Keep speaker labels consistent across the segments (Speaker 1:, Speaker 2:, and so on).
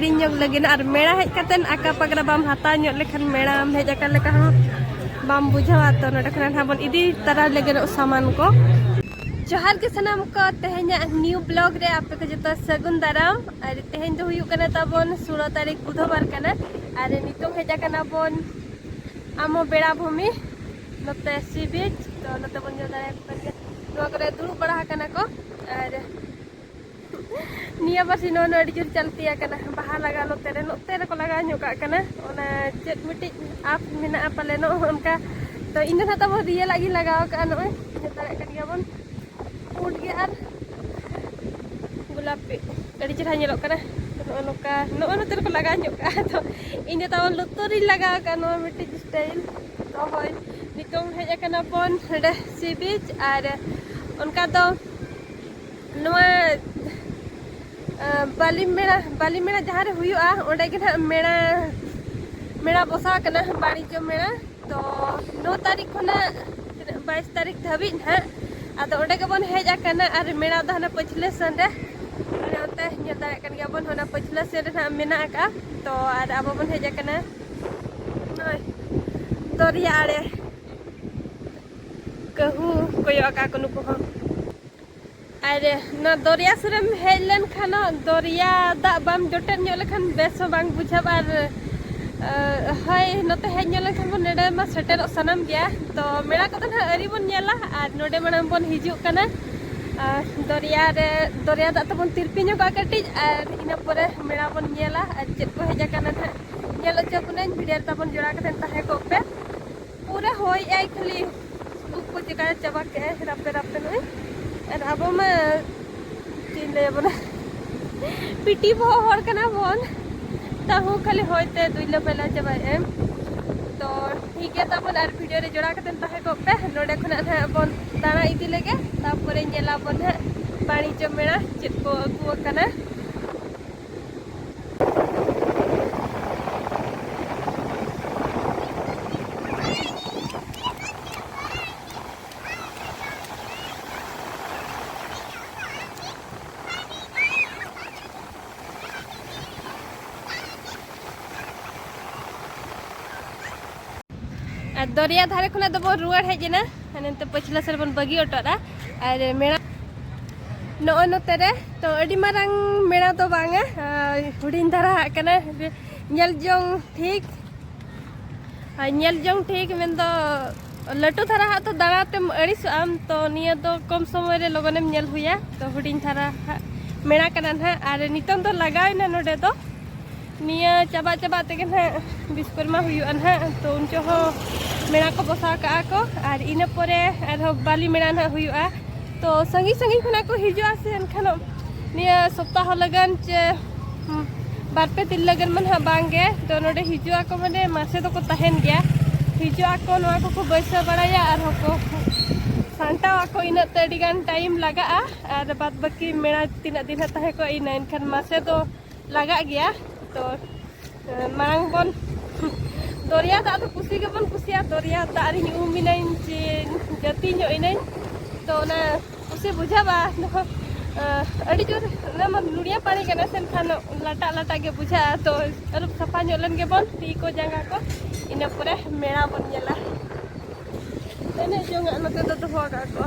Speaker 1: किरिंग लगे और मेड़ा हेज कतेन आका पगरा बाम हाता लेखान मेड़ाम हेज आका लेका बाम बुझावा तो नोडे खना बन इदी तरा लगे सामान को जोहार के सनाम को तेहेኛ न्यू ब्लॉग रे आपे को जतो सगुन दाराम और तेहेñ दो हुयु कना ताबन 16 तारीख बुधवार कना और नितों हेजा कना बन आमो बेड़ा भूमि नते सी बीच तो नते बन जो दारे को नोआ करे दुरु बड़ा कना को और निया बसी नो नो जोर चलती कना बाहा लगा नोते रे को लगा ᱧᱚᱠᱟ कना ओना चेत मिटी आप मेना पाले नो उनका तो इन ना तब रिया लगी लगाव का नो दारे कन गबन उड़ के और गुलाबी अड़ी चेहरा ñelok kana नोका नो नोते रे को लगा ᱧᱚᱠᱟ तो इन तब लुतुरी लगाव का नो मिटी स्टाइल तो होय नितों हेज कना बन रे सी बीच और उनका तो नोआ बाली मेड़ा जहाँ रे हुआ ओंडे के ना मेड़ा बसा कना बाणिज्य मेड़ा तो 9 तारीख खना 22 तारीख धाबी ना आदो ओंडे के बन हेज कना और मेड़ा द हना पछले सन रे ओते ñel दारे कन गया बन होना पछले से रे ना मेना का तो और अब बन हेज कना नय दरिया आड़े कहू कोयो का कोनु को अरे ना दरिया सुरम हेलन खाना दरिया दा बाम जोटेन ᱧᱚᱜ लेखान बेस बांग बुझाब और हाय नते हेज ᱧᱚᱜ लेखान बन नेडे मा सेटर सनम गया तो मेड़ा को ना अरी बन ñela और नोडे माने बन हिजुक कना दरिया दा तो बन तिरपी ᱧᱚᱜ कटी और इना परे मेड़ा बन ñela और चेत को हेज कना ना ñelo चपनेन वीडियो ताबन जोड़ा कते ताहे को पे पूरे होय आई खाली ऊपर चिका चबा के रापे रापे नय और अब चीन ले बना पिटी भोर कना बन ताहू खाली होते दुइलो पहला चबाए तो ठीक है तबन और वीडियो रे जोड़ा कते ताहे को पे नोडे खना ना बन दाना इदी लगे तापरे ñela बन बाणिज्य मेड़ा चेत को अगु कना दरिया धारे खुना तो बन रुआड़ हेजना हनते पछला सर बन बगी अटरा और मेड़ा नो नोते रे तो अडी मारंग मेड़ा तो बांगा हुडिन धारा कना ñel jong ठीक मेन दो लटू धारा तो दाराते अड़िस आम तो निया तो कम समय रे लगने ñel हुया तो हुडिन धारा मेड़ा कना ना और नितों तो लगाइना नोडे तो निया चाबा चाबा तेगे ना विश्वकर्मा हुआ ना तो उनचो हो मेड़ा को बसा का को और इन परे बाली मेड़ा ना हुआ तो संगी संगी खुना को हिजुआ से एनखान निया सप्ताह लगन चे बारपे दिन लगन मन हा बांगे तो नोडे हिजुआ को माने मासे तो को तहन गया हिजुआ को नोआ को बैसा बड़ाया और को सांटा को इन तड़ी गान टाइम लगा और बाद बाकी मेड़ा तीना दिन ताहे को इन एनखान मासे तो लगा गया तो मांग बन दरिया दा तो कुसी के बन कुसिया दरिया दारी उमिनाइन चे जति ᱧᱚᱜ इनाइन तो ना कुसी बुझाबा अड़ी जोर ना मन लुड़िया पानी कना सेन खान लाटा लाटा के बुझा तो अरुप सफा ᱧᱚᱜ लन के बन ती को जांगा को इना परे मेड़ा बन ñela एने जोंगा नते तो दोहो का को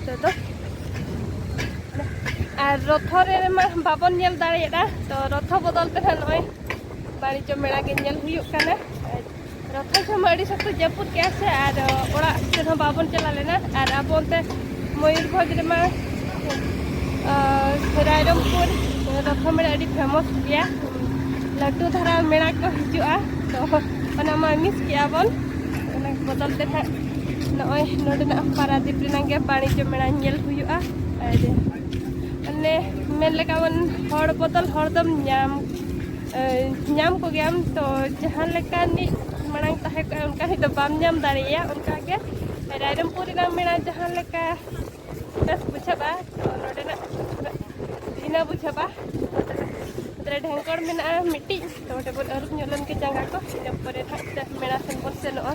Speaker 1: तो और रथ रे बाबन ñel दाड़ेया तो रथ बदल ते नय बाणिज्य मेड़ा के ñel हुयुक कना रथ समय अड़ी सख्त जपुर के आसे और ओड़ा से बाबन चला लेना और अब ओनते मयूरभंज रे मा रायरंगपुर रथ मेड़ा अड़ी फेमस गया लड्डू धारा मेड़ा को हिजुआ तो ओना मा मिस किया बन ओना बदल ते नय नोडना पारादीप रेना गे बाणिज्य मेड़ा ñel हुयुआ और अने मेन लेका बन हड़ बदल हरदम ñam को गयाम तो जहाँ लेका नि मांग ताहे को उनका ही तो बाम ñam दाड़ेया उनका के रायरंगपुर रेना मेड़ा जहाँ लेका बस बुझाबा तो नोडना दिना बुझाबा उधर ढेंकड़ मेना मिट्टी तो बन अरुप ñoलन के जांगा को इन परे मेड़ा सेन बन सेनोआ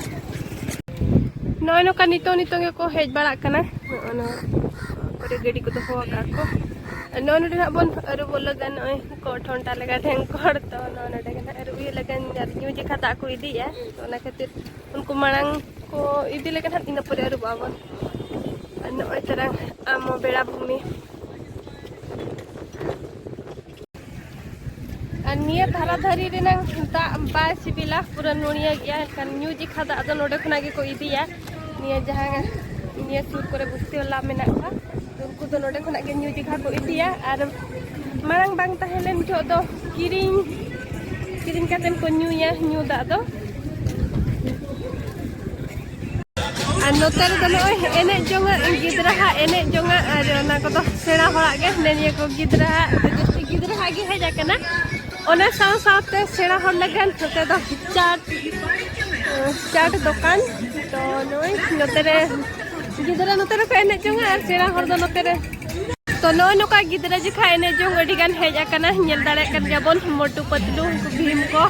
Speaker 1: नय नोका नितो नितो को हेज बड़ा कना ओना परे गाड़ी को दोहो का को नोन बन अरुब लगन को ठंडा लगा ढेंकर तो नोन अरुब लगन न्यू जेखा दा को इदी तो खातिर उनको मांग को इदी लगन इन पर अरुब आबन नय तरह आम बेड़ा भूमि निया धारा धारी दा बाय सिबिला पूरा नुनिया गया न्यू जेखा दा दो नोडे खना के को इदिया निया जहां निया सुर करे बुस्ती वाला मेना था उनको तो नोडे खना के न्यू जेखा को इदिया और मांग बांग तहलेन जो दो किरिंग कातेन को न्यूया न्यू दा दो और नोतर दो नय एने जोंगा गिदरा हा एने जोंगा और ना को तो सेड़ा होड़ा के नेनिया को गिदरा गिदरा गे हेजा कना ओने साथे सेड़ा हर लगन होते दो चाट दुकान तो नय नोतेरे गिदरा नोतेरे को एने जोंगा और सेड़ा हर दो नोतेरे तो नय नोका गिदरा जिखा एने जोंग अडी गान हेजा कना नेल दाड़े कन गबन मोटू पतलू भीम को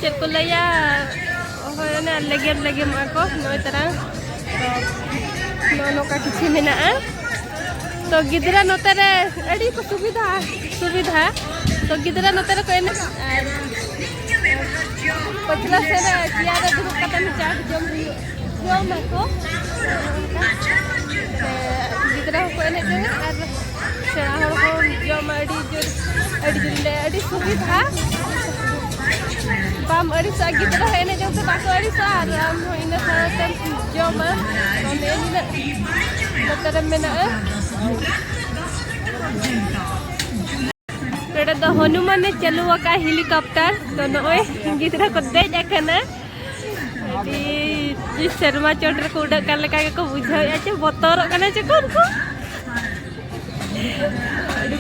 Speaker 1: चेक को लया होना लेगेम को नय तरह तो नोका किछि मेना तो गिदरा नोतेरे अडी को सुविधा तो गिदरा नोतेरे को एने पछला से कियारा दुरु कतन चाट जम को गिदरा को एने जोंगा और सेड़ा हर को जम अडी सुविधा बाम अड़ी सा गिदरा एने जम से बाको अड़ी सा और हम इना साथे जम तो नेनिना नोतेरे मेना तो हनुमान ने चलू का हेलीकॉप्टर तो नय गिदरा को देज आकना शर्मा चोट रे को उड़ कर लेका को बुझाया चे बतर कना चे को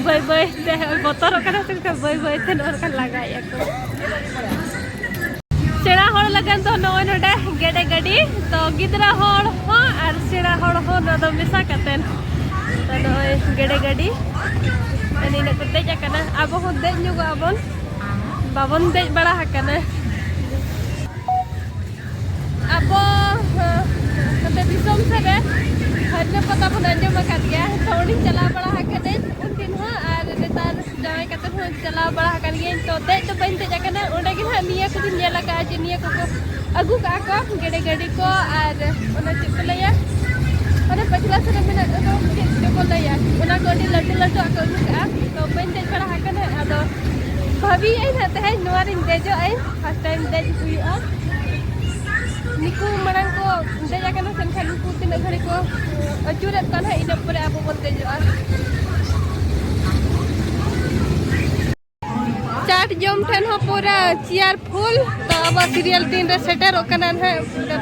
Speaker 1: बाय ते बतर कना से बाय ते नर का लगाया को सेड़ा हड़ लगन तो नय नडे गेडे गाड़ी तो गिदरा हड़ हो और सेड़ा हड़ हो न दो मिसा कतेन तो नय गेडे गाड़ी अनि न देज आकना अब हो देज नुगा अबन बाबन देज बड़ा हकना अब कते दिसम से रे हरने पता बन अंजम का दिया तो उनी चला बड़ा हकने उन दिन हो और नेतार जाय कते हो चला बड़ा हकन गे तो देज तो बन देज आकना ओडे गे निया को दिन नेला का जे निया को अगु का को गेडे गाड़ी को और ओना चिपलया अरे पछला से मेना तो को लया ओना को लड्डू लड्डू को का तो बन देज बड़ा हकने आदो भाभी आई नाते है नोरिन देजो आई फर्स्ट टाइम देज हुआ निकू मरंग को देजा कना संख्या निकू तीन घड़ी को अचुरत कना इन पर अब बन देजो चाट जम ठन हो पूरा चेयर फुल तो अब सीरियल 3 रे सेटर कना है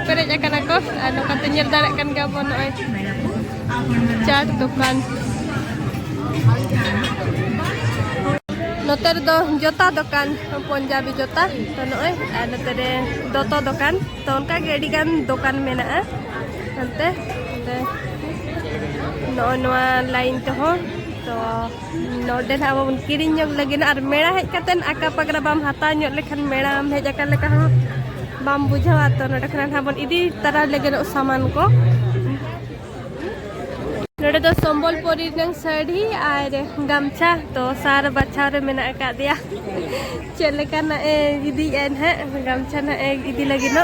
Speaker 1: पेरेज कना को नोकाते नेल दाड़े कन गा बन चाट दुकान नोतर दो जोता दुकान पंजाबी जोता तो नय और नोतरे दोतो दुकान तो उनका गेडी गान दुकान मेना अंते नोआ लाइन तो हो तो नोडे ना बन किरिन जोग लगिन और मेड़ा हेज कतन आका पगरा बाम हाता ᱧᱚᱜ लेखन मेड़ा हम हेज आका लेका हो बाम बुझावा तो नोडे खना बन इदी तरह लेगे सामान को नोडे तो संबलपुरी नंग साड़ी और गमछा तो सार बच्चा रे मेना का दिया चलेका ना इदी एन है गमछा ना इदी लगी नो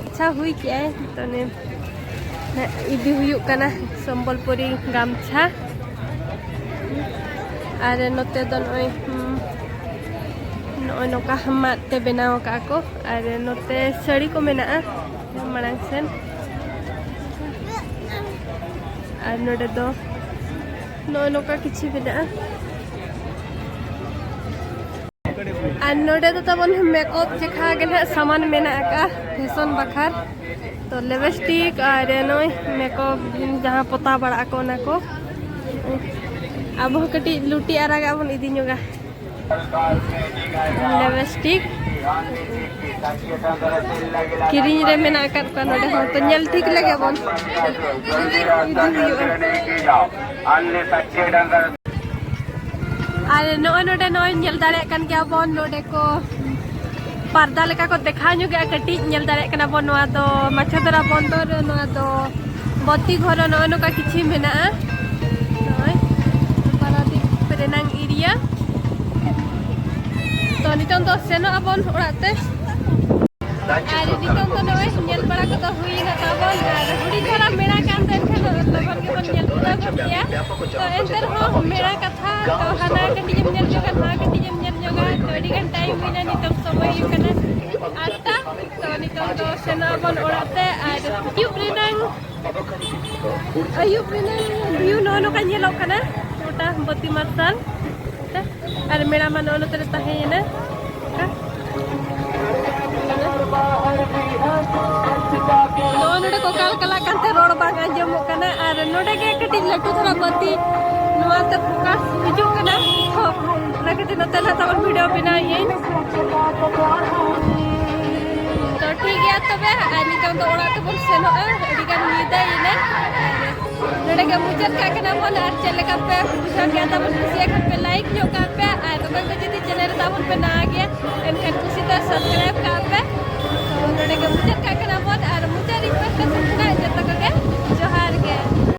Speaker 1: अच्छा हुई क्या तो ने इदी हुयु कना संबलपुरी गमछा और नोते दो नय नोका हमात ते बनाव का को और नोते साड़ी को मेना मांग सेन और नोडे दो नोका किछि बिना और नोडे तो तबन मेकअप जेखा गना सामान मेना का फैशन बखार तो लिपस्टिक और नय मेकअप जहां पोता बड़ा को ना को अब कटी लुटी आरागा बन इदी नुगा लिपस्टिक किरिंग रे मेना का नोडे हो तो नेल ठीक लगे बन और नोडे नेल दाड़े कन गया बन नोडे को पर्दा लेका को देखा नुगा कटी नेल दाड़े कना बन नोआ दो मछदरा बंदर नोआ दो बत्ती घर नोका किछि मेना Penang area. तो नितों तो सेनो अपन उड़ाते आर नितों तो नवे नेल बड़ा को तो हुई ना ताबन आर हुडी थोड़ा मेरा काम देन खन लगन के बन नेल पूरा भटिया तो एंतर हो मेरा कथा तो हना कटी जम नेल जोगा ना कटी जम नेल जोगा तो एडी गन टाइम हुईना नितों समय यु कना आता तो नितों तो सेनो अपन उड़ाते are ayub renang view no kan nyelok kana udah boti marsan ada merah mana ono tadi tahena node ko kal kala kante road bang anjamok kana ar node ge kating latu thara boti noa te fokus hijuk kana rakati note na taman video binayin तो ठीक है तबे नितों तो ओड़ा तो बन सेनो अडिगान नीदा इने नडे के मुचत का के नाम और चले का पे बुझा गया था बन कुसी एक पे लाइक जो का पे तो बन जदी चैनल ता बन पे ना आ गया एनकन कुसी तो सब्सक्राइब का पे